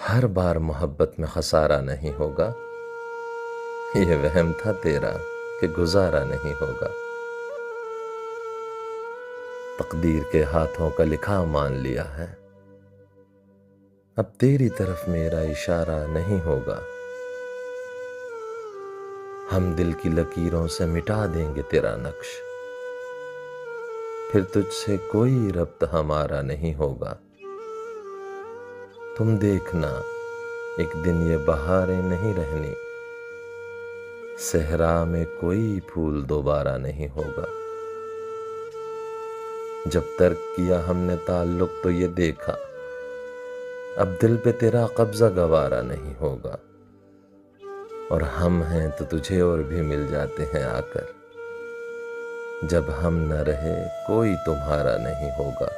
हर बार मोहब्बत में खसारा नहीं होगा, ये वहम था तेरा कि गुजारा नहीं होगा। तकदीर के हाथों का लिखा मान लिया है, अब तेरी तरफ मेरा इशारा नहीं होगा। हम दिल की लकीरों से मिटा देंगे तेरा नक्श, फिर तुझसे कोई रब्त हमारा नहीं होगा। तुम देखना एक दिन ये बहारें नहीं रहनी, सहरा में कोई फूल दोबारा नहीं होगा। जब तर्क किया हमने ताल्लुक तो ये देखा, अब दिल पे तेरा कब्जा गवारा नहीं होगा। और हम हैं तो तुझे और भी मिल जाते हैं आकर, जब हम न रहे कोई तुम्हारा नहीं होगा।